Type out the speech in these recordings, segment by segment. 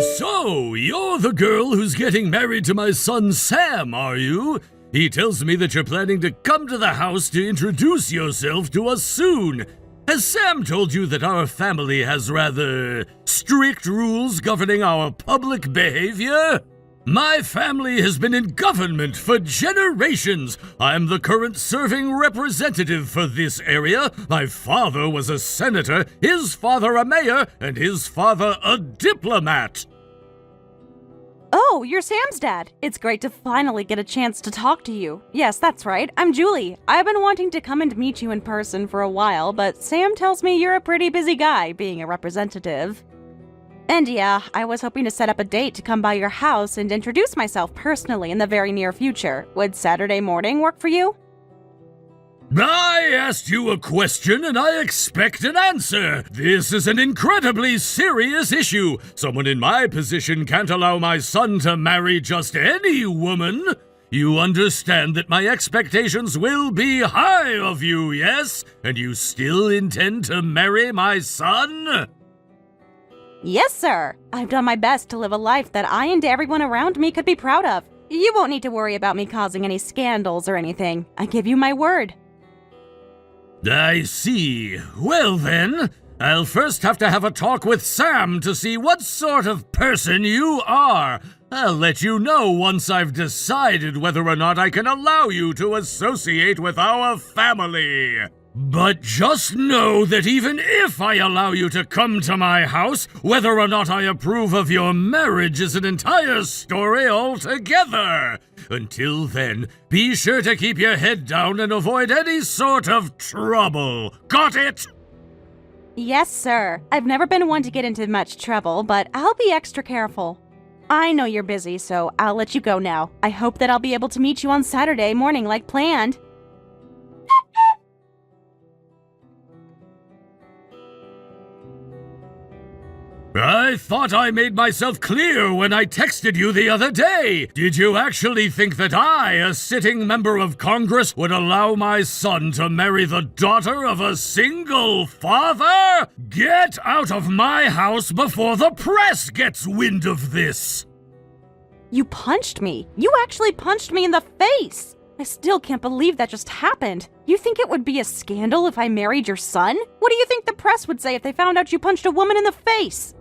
So, you're the girl who's getting married to my son Sam, are you? He tells me that you're planning to come to the house to introduce yourself to us soon. Has Sam told you that our family has rather strict rules governing our public behavior? My family has been in government for generations. I'm the current serving representative for this area. My father was a senator, his father a mayor, and his father a diplomat. Oh, you're Sam's dad. It's great to finally get a chance to talk to you. Yes, that's right. I'm Julie. I've been wanting to come and meet you in person for a while, but Sam tells me you're a pretty busy guy, being a representative. And yeah, I was hoping to set up a date to come by your house and introduce myself personally in the very near future. Would Saturday morning work for you? I asked you a question and I expect an answer. This is an incredibly serious issue. Someone in my position can't allow my son to marry just any woman. You understand that my expectations will be high of you, yes? And you still intend to marry my son? Yes, sir. I've done my best to live a life that I and everyone around me could be proud of. You won't need to worry about me causing any scandals or anything. I give you my word. I see. Well then, I'll first have to have a talk with Sam to see what sort of person you are. I'll let you know once I've decided whether or not I can allow you to associate with our family. But just know that even if I allow you to come to my house, whether or not I approve of your marriage is an entire story altogether. Until then, be sure to keep your head down and avoid any sort of trouble. Got it? Yes, sir. I've never been one to get into much trouble, but I'll be extra careful. I know you're busy, so I'll let you go now. I hope that I'll be able to meet you on Saturday morning like planned. I thought I made myself clear when I texted you the other day. Did you actually think that I, a sitting member of Congress, would allow my son to marry the daughter of a single father? Get out of my house before the press gets wind of this! You punched me. You actually punched me in the face. I still can't believe that just happened. You think it would be a scandal if I married your son? What do you think the press would say if they found out you punched a woman in the face?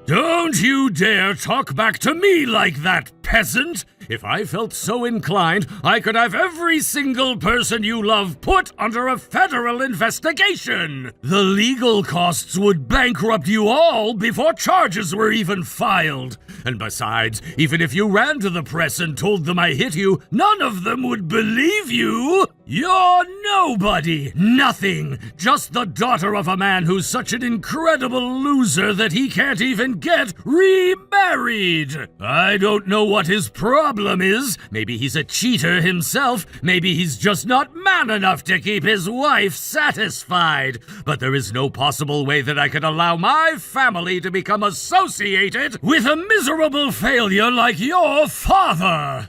Don't you dare talk back to me like that, peasant! If I felt so inclined, I could have every single person you love put under a federal investigation! The legal costs would bankrupt you all before charges were even filed. And besides, even if you ran to the press and told them I hit you, none of them would believe you! You're nobody! Nothing! Just the daughter of a man who's such an incredible loser that he can't even get remarried! I don't know what his problem is. Maybe he's a cheater himself. Maybe he's just not man enough to keep his wife satisfied. But there is no possible way that I could allow my family to become associated with a miserable failure like your father!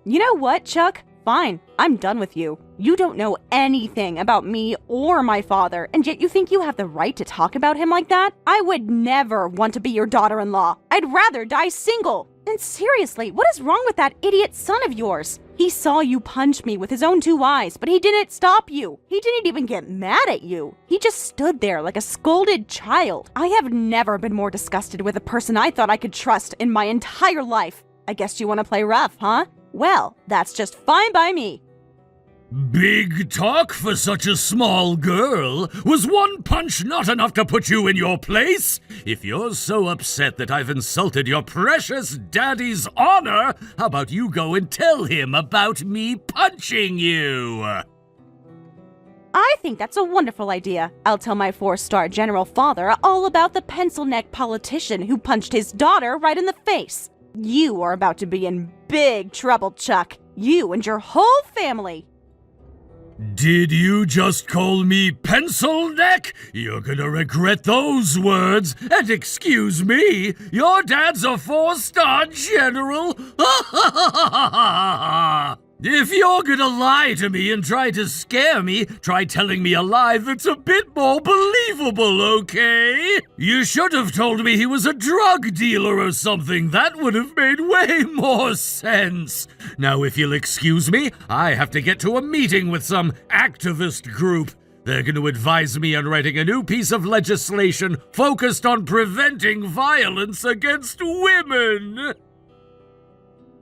You know what, Chuck? Fine, I'm done with you. You don't know anything about me or my father, and yet you think you have the right to talk about him like that? I would never want to be your daughter-in-law. I'd rather die single. And seriously, what is wrong with that idiot son of yours? He saw you punch me with his own two eyes, but he didn't stop you. He didn't even get mad at you. He just stood there like a scolded child. I have never been more disgusted with a person I thought I could trust in my entire life. I guess you want to play rough, huh? Well, that's just fine by me. Big talk for such a small girl. Was one punch not enough to put you in your place? If you're so upset that I've insulted your precious daddy's honor, how about you go and tell him about me punching you? I think that's a wonderful idea. I'll tell my 4-star general father all about the pencil-neck politician who punched his daughter right in the face. You are about to be in big trouble, Chuck. You and your whole family. Did you just call me pencil neck? You're gonna regret those words. And excuse me, your dad's a 4-star general? If you're gonna lie to me and try to scare me, try telling me a lie that's a bit more believable, okay? You should have told me he was a drug dealer or something. That would have made way more sense. Now, if you'll excuse me, I have to get to a meeting with some activist group. They're going to advise me on writing a new piece of legislation focused on preventing violence against women.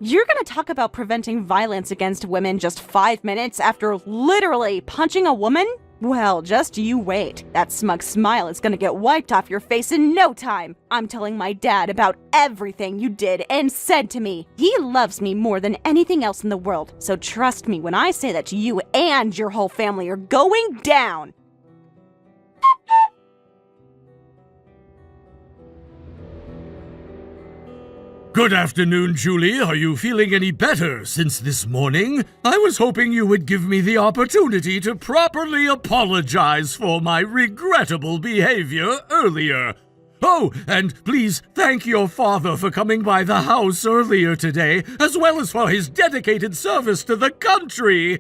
You're gonna talk about preventing violence against women just 5 minutes after literally punching a woman? Well, just you wait. That smug smile is gonna get wiped off your face in no time. I'm telling my dad about everything you did and said to me. He loves me more than anything else in the world, so trust me when I say that you and your whole family are going down. Good afternoon, Julie. Are you feeling any better since this morning? I was hoping you would give me the opportunity to properly apologize for my regrettable behavior earlier. Oh, and please thank your father for coming by the house earlier today, as well as for his dedicated service to the country.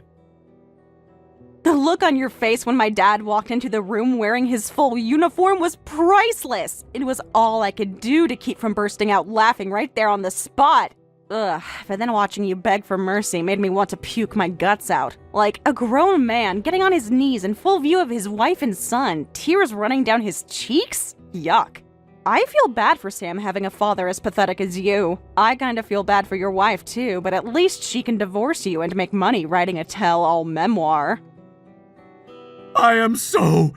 The look on your face when my dad walked into the room wearing his full uniform was priceless. It was all I could do to keep from bursting out laughing right there on the spot. Ugh, but then watching you beg for mercy made me want to puke my guts out. Like a grown man getting on his knees in full view of his wife and son, tears running down his cheeks? Yuck. I feel bad for Sam having a father as pathetic as you. I kinda feel bad for your wife too, but at least she can divorce you and make money writing a tell-all memoir. I am so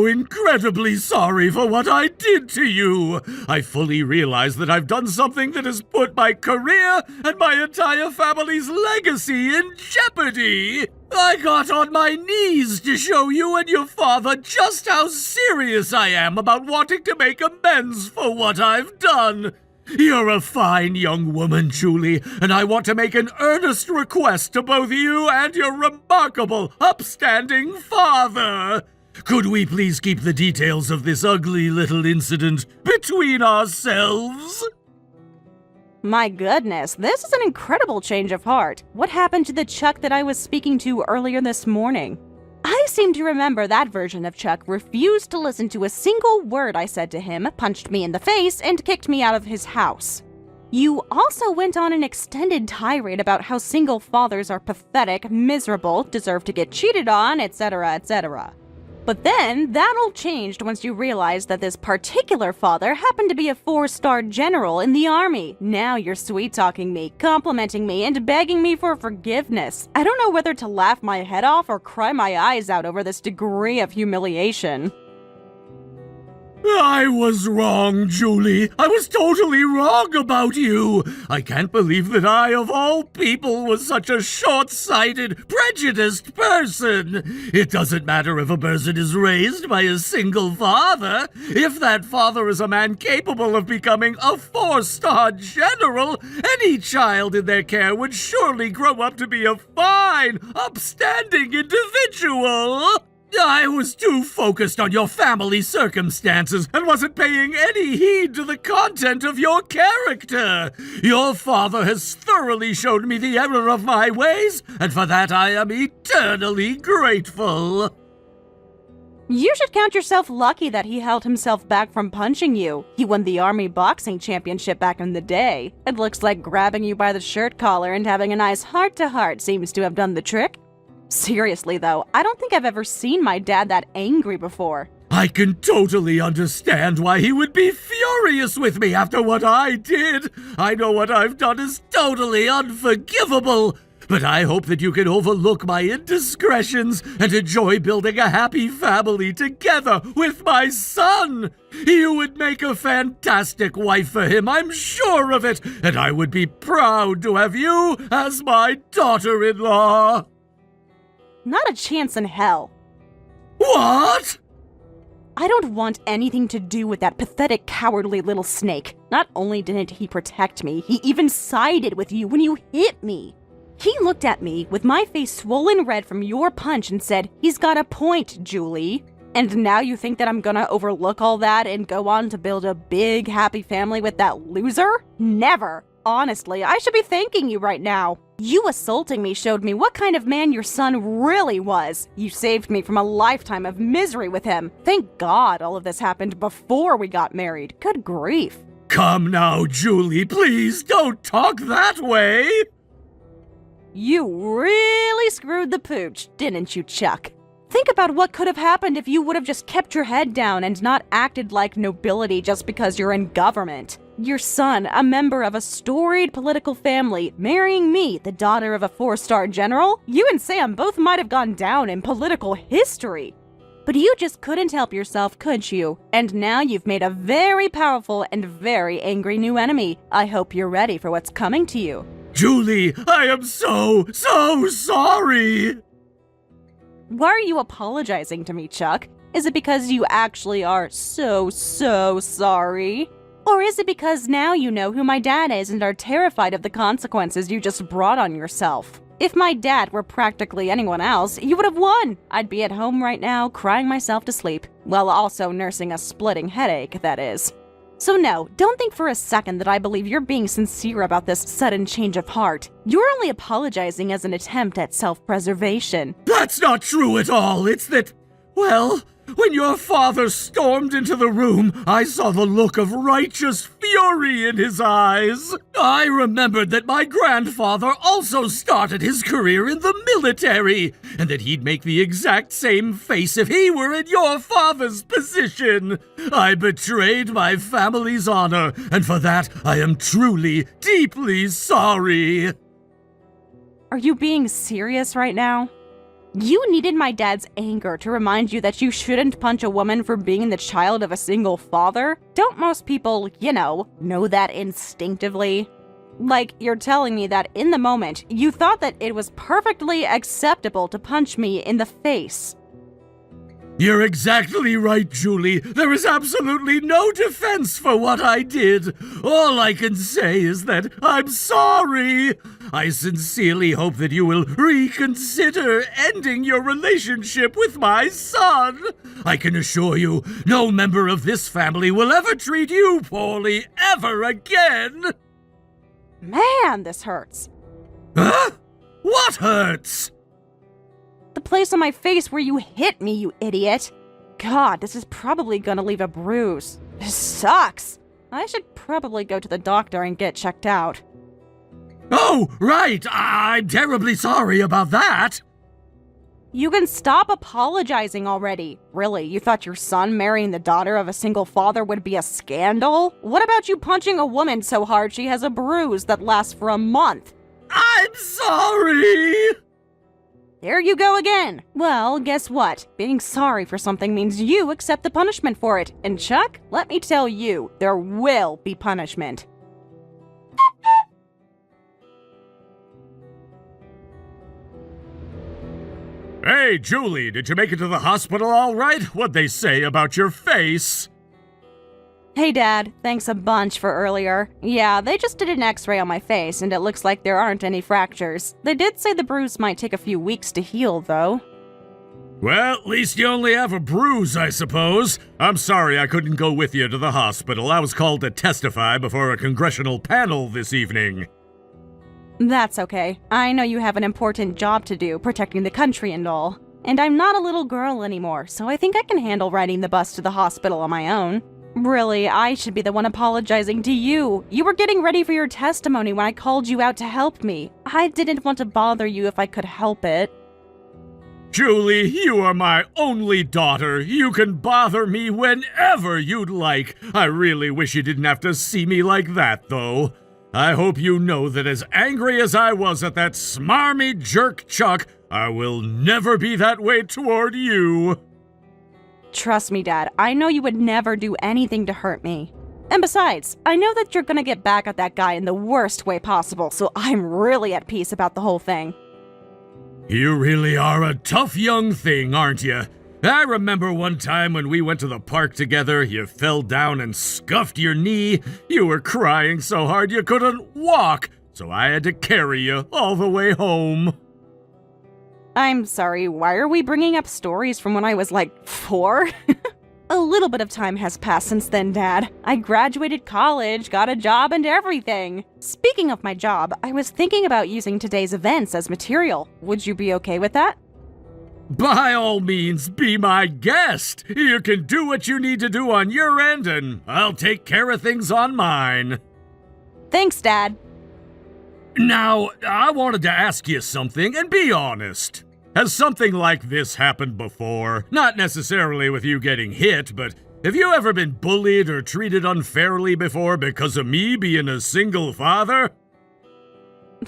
incredibly sorry for what I did to you. I fully realize that I've done something that has put my career and my entire family's legacy in jeopardy. I got on my knees to show you and your father just how serious I am about wanting to make amends for what I've done. You're a fine young woman, Julie, and I want to make an earnest request to both you and your remarkable, upstanding father. Could we please keep the details of this ugly little incident between ourselves? My goodness, this is an incredible change of heart. What happened to the Chuck that I was speaking to earlier this morning? I seem to remember that version of Chuck refused to listen to a single word I said to him, punched me in the face, and kicked me out of his house. You also went on an extended tirade about how single fathers are pathetic, miserable, deserve to get cheated on, etc., etc. But then, that all changed once you realized that this particular father happened to be a 4-star general in the army. Now you're sweet-talking me, complimenting me, and begging me for forgiveness. I don't know whether to laugh my head off or cry my eyes out over this degree of humiliation. I was wrong, Julie. I was totally wrong about you. I can't believe that I, of all people, was such a short-sighted, prejudiced person. It doesn't matter if a person is raised by a single father. If that father is a man capable of becoming a 4-star general, any child in their care would surely grow up to be a fine, upstanding individual. I was too focused on your family circumstances and wasn't paying any heed to the content of your character. Your father has thoroughly shown me the error of my ways, and for that I am eternally grateful. You should count yourself lucky that he held himself back from punching you. He won the Army Boxing Championship back in the day. It looks like grabbing you by the shirt collar and having a nice heart-to-heart seems to have done the trick. Seriously, though, I don't think I've ever seen my dad that angry before. I can totally understand why he would be furious with me after what I did. I know what I've done is totally unforgivable. But I hope that you can overlook my indiscretions and enjoy building a happy family together with my son. You would make a fantastic wife for him, I'm sure of it, and I would be proud to have you as my daughter-in-law. Not a chance in hell. What? I don't want anything to do with that pathetic, cowardly little snake. Not only didn't he protect me, he even sided with you when you hit me. He looked at me with my face swollen red from your punch and said, "He's got a point, Julie." And now you think that I'm gonna overlook all that and go on to build a big, happy family with that loser? Never! honestly, I should be thanking you right now. You assaulting me showed me what kind of man your son really was. You saved me from a lifetime of misery with him. Thank God all of this happened before we got married. Good grief. Come now, Julie, please don't talk that way! You really screwed the pooch, didn't you, Chuck? Think about what could have happened if you would have just kept your head down and not acted like nobility just because you're in government. Your son, a member of a storied political family, marrying me, the daughter of a 4-star general? You and Sam both might have gone down in political history. But you just couldn't help yourself, could you? And now you've made a very powerful and very angry new enemy. I hope you're ready for what's coming to you. Julie, I am so sorry! Why are you apologizing to me, Chuck? Is it because you actually are so sorry? Or is it because now you know who my dad is and are terrified of the consequences you just brought on yourself? If my dad were practically anyone else, you would have won. I'd be at home right now, crying myself to sleep, while also nursing a splitting headache, that is. So no, don't think for a second that I believe you're being sincere about this sudden change of heart. You're only apologizing as an attempt at self-preservation. That's not true at all. It's that, well, when your father stormed into the room, I saw the look of righteous fury in his eyes. I remembered that my grandfather also started his career in the military, and that he'd make the exact same face if he were in your father's position. I betrayed my family's honor, and for that I am truly, deeply sorry. Are you being serious right now? You needed my dad's anger to remind you that you shouldn't punch a woman for being the child of a single father? Don't most people, know that instinctively? Like, you're telling me that in the moment, you thought that it was perfectly acceptable to punch me in the face. You're exactly right, Julie. There is absolutely no defense for what I did. All I can say is that I'm sorry. I sincerely hope that you will reconsider ending your relationship with my son. I can assure you, no member of this family will ever treat you poorly ever again. Man, this hurts. Huh? What hurts? The place on my face where you hit me, you idiot. God, this is probably gonna leave a bruise. This sucks. I should probably go to the doctor and get checked out. Oh, right. I'm terribly sorry about that. You can stop apologizing already. Really, you thought your son marrying the daughter of a single father would be a scandal? What about you punching a woman so hard she has a bruise that lasts for a month? I'm sorry. There you go again. Well, guess what? Being sorry for something means you accept the punishment for it. And Chuck, let me tell you, there will be punishment. Hey, Julie, did you make it to the hospital all right? What'd they say about your face? Hey, Dad. Thanks a bunch for earlier. Yeah, they just did an x-ray on my face, and it looks like there aren't any fractures. They did say the bruise might take a few weeks to heal, though. Well, at least you only have a bruise, I suppose. I'm sorry I couldn't go with you to the hospital. I was called to testify before a congressional panel this evening. That's okay. I know you have an important job to do, protecting the country and all. And I'm not a little girl anymore, so I think I can handle riding the bus to the hospital on my own. Really, I should be the one apologizing to you. You were getting ready for your testimony when I called you out to help me. I didn't want to bother you if I could help it. Julie, you are my only daughter. You can bother me whenever you'd like. I really wish you didn't have to see me like that, though. I hope you know that as angry as I was at that smarmy jerk Chuck, I will never be that way toward you. Trust me, Dad, I know you would never do anything to hurt me. And besides, I know that you're gonna get back at that guy in the worst way possible, so I'm really at peace about the whole thing. You really are a tough young thing, aren't you? I remember one time when we went to the park together, you fell down and scuffed your knee. You were crying so hard you couldn't walk, so I had to carry you all the way home. I'm sorry, why are we bringing up stories from when I was like 4? A little bit of time has passed since then, Dad. I graduated college, got a job, and everything. Speaking of my job, I was thinking about using today's events as material. Would you be okay with that? By all means, be my guest. You can do what you need to do on your end, and I'll take care of things on mine. Thanks, Dad. Now, I wanted to ask you something, and be honest. Has something like this happened before? Not necessarily with you getting hit, but have you ever been bullied or treated unfairly before because of me being a single father?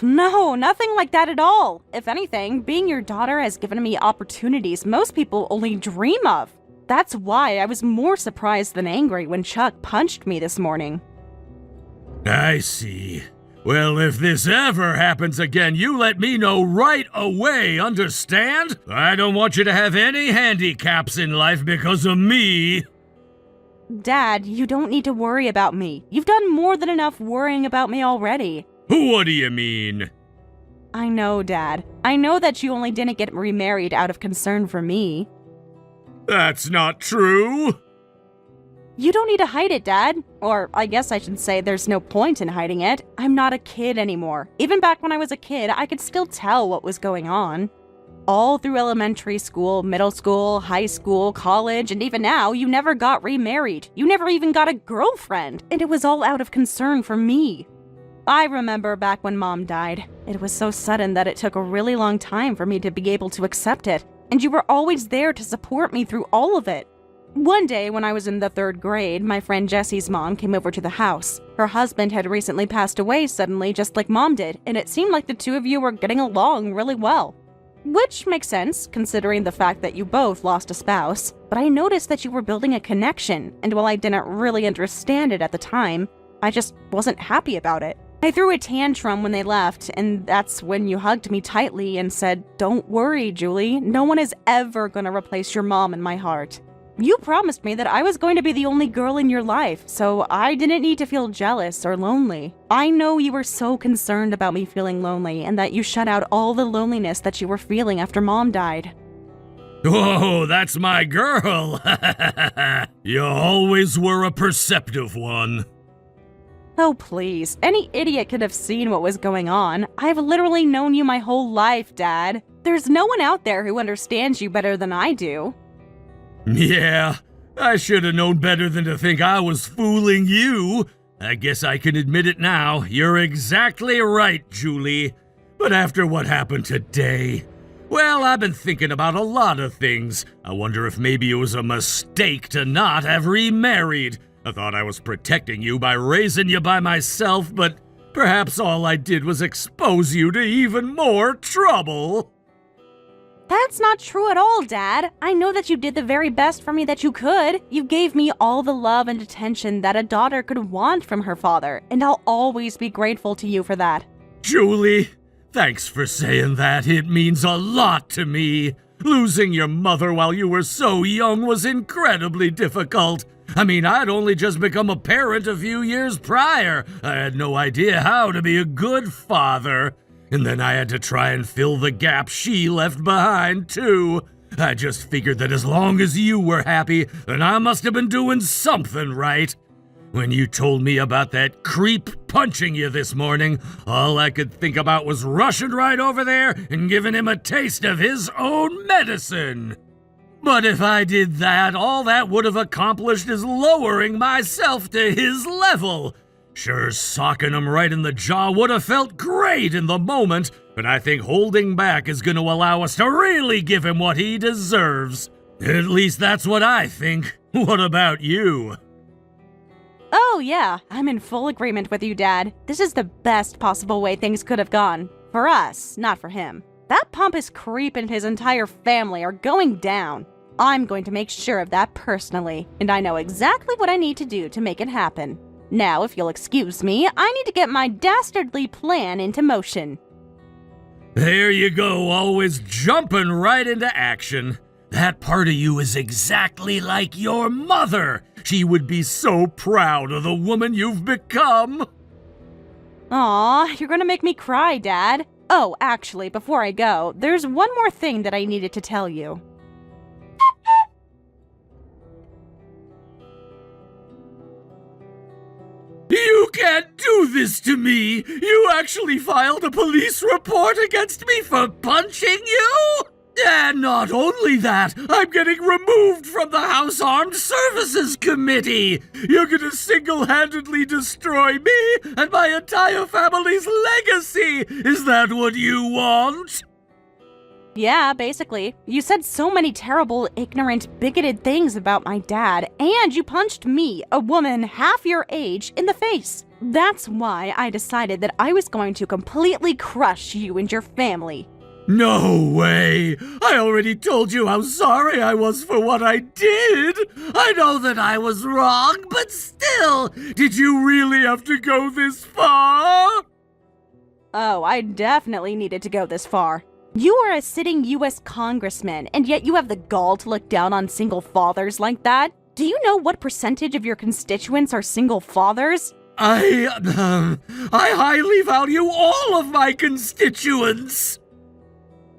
No, nothing like that at all. If anything, being your daughter has given me opportunities most people only dream of. That's why I was more surprised than angry when Chuck punched me this morning. I see. Well, if this ever happens again, you let me know right away, understand? I don't want you to have any handicaps in life because of me. Dad, you don't need to worry about me. You've done more than enough worrying about me already. What do you mean? I know, Dad. I know that you only didn't get remarried out of concern for me. That's not true. You don't need to hide it, Dad. Or I guess I should say there's no point in hiding it. I'm not a kid anymore. Even back when I was a kid, I could still tell what was going on. All through elementary school, middle school, high school, college, and even now, you never got remarried. You never even got a girlfriend. And it was all out of concern for me. I remember back when Mom died. It was so sudden that it took a really long time for me to be able to accept it. And you were always there to support me through all of it. One day, when I was in the 3rd grade, my friend Jessie's mom came over to the house. Her husband had recently passed away suddenly, just like Mom did, and it seemed like the two of you were getting along really well. Which makes sense, considering the fact that you both lost a spouse. But I noticed that you were building a connection, and while I didn't really understand it at the time, I just wasn't happy about it. I threw a tantrum when they left, and that's when you hugged me tightly and said, "Don't worry, Julie. No one is ever gonna replace your mom in my heart." You promised me that I was going to be the only girl in your life, so I didn't need to feel jealous or lonely. I know you were so concerned about me feeling lonely and that you shut out all the loneliness that you were feeling after Mom died. Whoa, that's my girl. You always were a perceptive one. Oh, please. Any idiot could have seen what was going on. I've literally known you my whole life, Dad. There's no one out there who understands you better than I do. Yeah, I should have known better than to think I was fooling you. I guess I can admit it now. You're exactly right, Julie. But after what happened today, well, I've been thinking about a lot of things. I wonder if maybe it was a mistake to not have remarried. I thought I was protecting you by raising you by myself, but perhaps all I did was expose you to even more trouble. That's not true at all, Dad. I know that you did the very best for me that you could. You gave me all the love and attention that a daughter could want from her father, and I'll always be grateful to you for that. Julie, thanks for saying that. It means a lot to me. Losing your mother while you were so young was incredibly difficult. I mean, I'd only just become a parent a few years prior. I had no idea how to be a good father. And then I had to try and fill the gap she left behind, too. I just figured that as long as you were happy, then I must have been doing something right. When you told me about that creep punching you this morning, all I could think about was rushing right over there and giving him a taste of his own medicine. But if I did that, all that would have accomplished is lowering myself to his level. Sure, socking him right in the jaw would have felt great in the moment, but I think holding back is going to allow us to really give him what he deserves. At least that's what I think. What about you? Oh yeah, I'm in full agreement with you, Dad. This is the best possible way things could have gone. For us, not for him. That pompous creep and his entire family are going down. I'm going to make sure of that personally, and I know exactly what I need to do to make it happen. Now, if you'll excuse me, I need to get my dastardly plan into motion. There you go, always jumping right into action. That part of you is exactly like your mother. She would be so proud of the woman you've become. Aw, you're gonna make me cry, Dad. Oh, actually, before I go, there's one more thing that I needed to tell you. can't do this to me! You actually filed a police report against me for punching you? And not only that, I'm getting removed from the House Armed Services Committee! You're gonna single-handedly destroy me and my entire family's legacy! Is that what you want? Yeah, basically. You said so many terrible, ignorant, bigoted things about my dad, and you punched me, a woman half your age, in the face. That's why I decided that I was going to completely crush you and your family. No way! I already told you how sorry I was for what I did! I know that I was wrong, but still! Did you really have to go this far? Oh, I definitely needed to go this far. You are a sitting U.S. congressman, and yet you have the gall to look down on single fathers like that? Do you know what percentage of your constituents are single fathers? I highly value all of my constituents!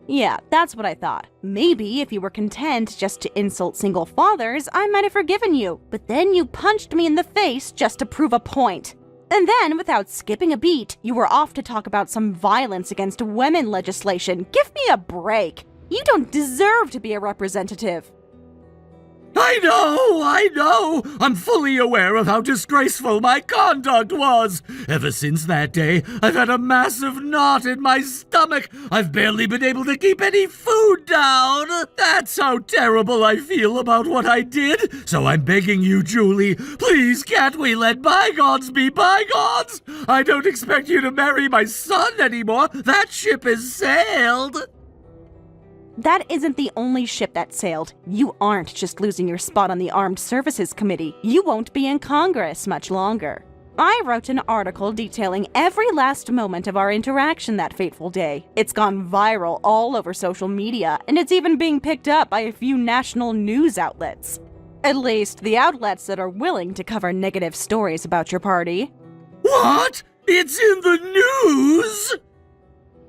Yeah, that's what I thought. Maybe if you were content just to insult single fathers, I might have forgiven you. But then you punched me in the face just to prove a point. And then, without skipping a beat, you were off to talk about some violence against women legislation. Give me a break. You don't deserve to be a representative. I know! I'm fully aware of how disgraceful my conduct was! Ever since that day, I've had a massive knot in my stomach! I've barely been able to keep any food down! That's how terrible I feel about what I did! So I'm begging you, Julie, please can't we let bygones be bygones? I don't expect you to marry my son anymore! That ship has sailed! That isn't the only ship that sailed. You aren't just losing your spot on the Armed Services Committee. You won't be in Congress much longer. I wrote an article detailing every last moment of our interaction that fateful day. It's gone viral all over social media, and it's even being picked up by a few national news outlets. At least, the outlets that are willing to cover negative stories about your party. What? It's in the news?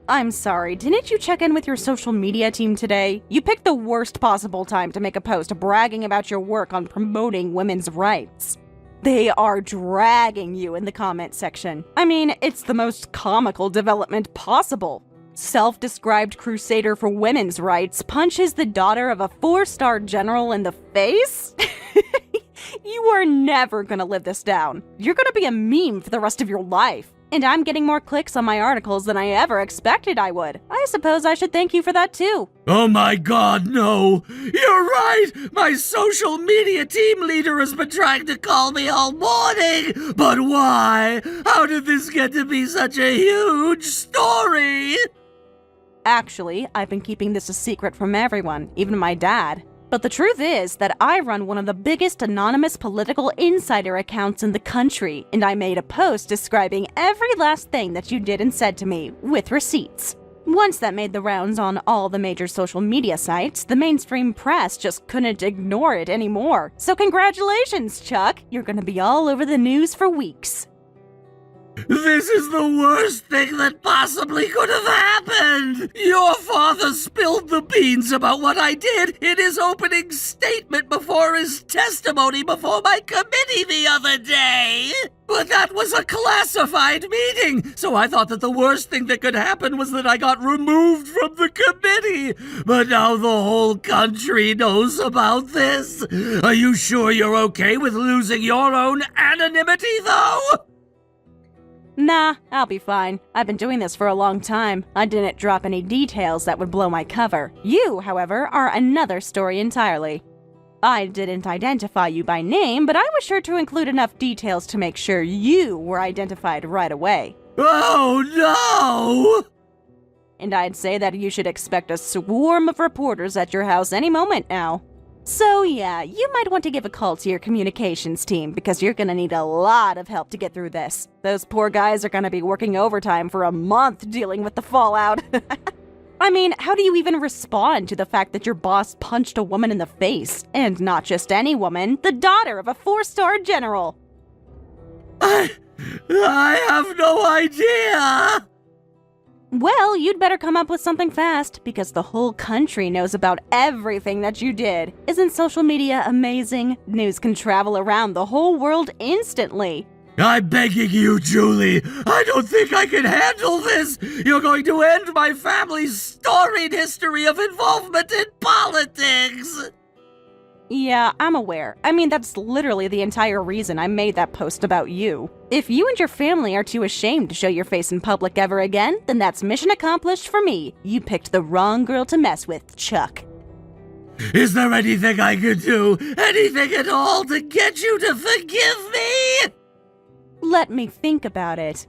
I'm sorry, didn't you check in with your social media team today? You picked the worst possible time to make a post bragging about your work on promoting women's rights. They are dragging you in the comment section. I mean, it's the most comical development possible. Self-described crusader for women's rights punches the daughter of a 4-star general in the face? You are never gonna live this down. You're gonna be a meme for the rest of your life. And I'm getting more clicks on my articles than I ever expected I would. I suppose I should thank you for that too. Oh my god, no! You're right! My social media team leader has been trying to call me all morning! But why? How did this get to be such a huge story? Actually, I've been keeping this a secret from everyone, even my dad. But the truth is that I run one of the biggest anonymous political insider accounts in the country, and I made a post describing every last thing that you did and said to me, with receipts. Once that made the rounds on all the major social media sites, the mainstream press just couldn't ignore it anymore. So congratulations, Chuck! You're gonna be all over the news for weeks. This is the worst thing that possibly could have happened! Your father spilled the beans about what I did in his opening statement before his testimony before my committee the other day! But that was a classified meeting, so I thought that the worst thing that could happen was that I got removed from the committee! But now the whole country knows about this! Are you sure you're okay with losing your own anonymity, though? Nah, I'll be fine. I've been doing this for a long time. I didn't drop any details that would blow my cover. You, however, are another story entirely. I didn't identify you by name, but I was sure to include enough details to make sure you were identified right away. Oh no! And I'd say that you should expect a swarm of reporters at your house any moment now. So yeah, you might want to give a call to your communications team because you're gonna need a lot of help to get through this. Those poor guys are gonna be working overtime for a month dealing with the fallout. I mean, how do you even respond to the fact that your boss punched a woman in the face? And not just any woman, the daughter of a 4-star general. I have no idea! Well, you'd better come up with something fast, because the whole country knows about everything that you did. Isn't social media amazing? News can travel around the whole world instantly. I'm begging you, Julie. I don't think I can handle this. You're going to end my family's storied history of involvement in politics. Yeah, I'm aware. I mean, that's literally the entire reason I made that post about you. If you and your family are too ashamed to show your face in public ever again, then that's mission accomplished for me. You picked the wrong girl to mess with, Chuck. Is there anything I could do? Anything at all to get you to forgive me? Let me think about it.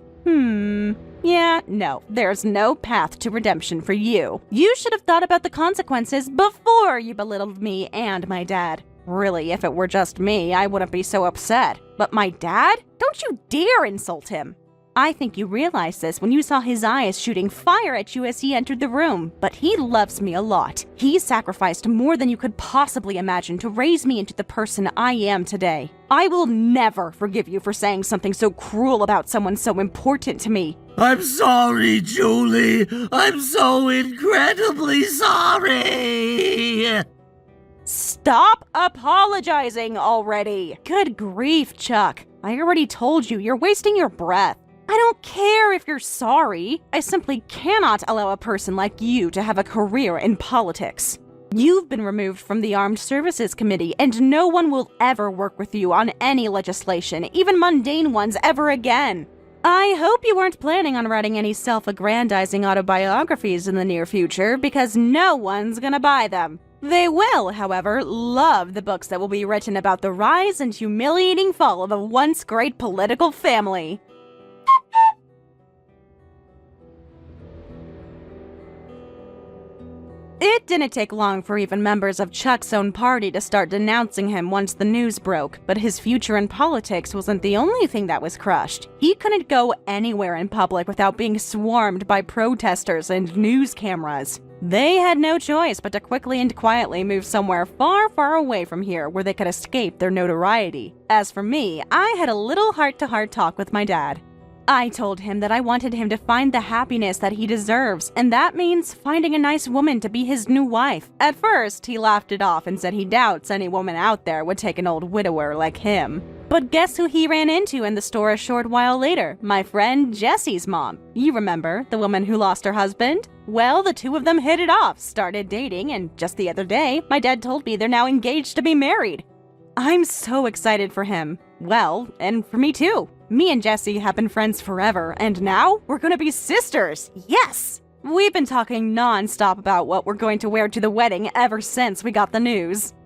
Yeah, no, there's no path to redemption for you. You should have thought about the consequences before you belittled me and my dad. Really, if it were just me, I wouldn't be so upset. But my dad? Don't you dare insult him! I think you realized this when you saw his eyes shooting fire at you as he entered the room. But he loves me a lot. He sacrificed more than you could possibly imagine to raise me into the person I am today. I will never forgive you for saying something so cruel about someone so important to me. I'm sorry, Julie. I'm so incredibly sorry. Stop apologizing already! Good grief, Chuck. I already told you, you're wasting your breath. I don't care if you're sorry. I simply cannot allow a person like you to have a career in politics. You've been removed from the Armed Services Committee, and no one will ever work with you on any legislation, even mundane ones, ever again. I hope you weren't planning on writing any self-aggrandizing autobiographies in the near future, because no one's gonna buy them. They will, however, love the books that will be written about the rise and humiliating fall of a once great political family. It didn't take long for even members of Chuck's own party to start denouncing him once the news broke, but his future in politics wasn't the only thing that was crushed. He couldn't go anywhere in public without being swarmed by protesters and news cameras. They had no choice but to quickly and quietly move somewhere far, far away from here where they could escape their notoriety. As for me, I had a little heart-to-heart talk with my dad. I told him that I wanted him to find the happiness that he deserves, and that means finding a nice woman to be his new wife. At first, he laughed it off and said he doubts any woman out there would take an old widower like him. But guess who he ran into in the store a short while later? My friend Jessie's mom. You remember, the woman who lost her husband? Well, the two of them hit it off, started dating, and just the other day, my dad told me they're now engaged to be married. I'm so excited for him. Well, and for me too. Me and Jessie have been friends forever, and now we're gonna be sisters. Yes! We've been talking non-stop about what we're going to wear to the wedding ever since we got the news.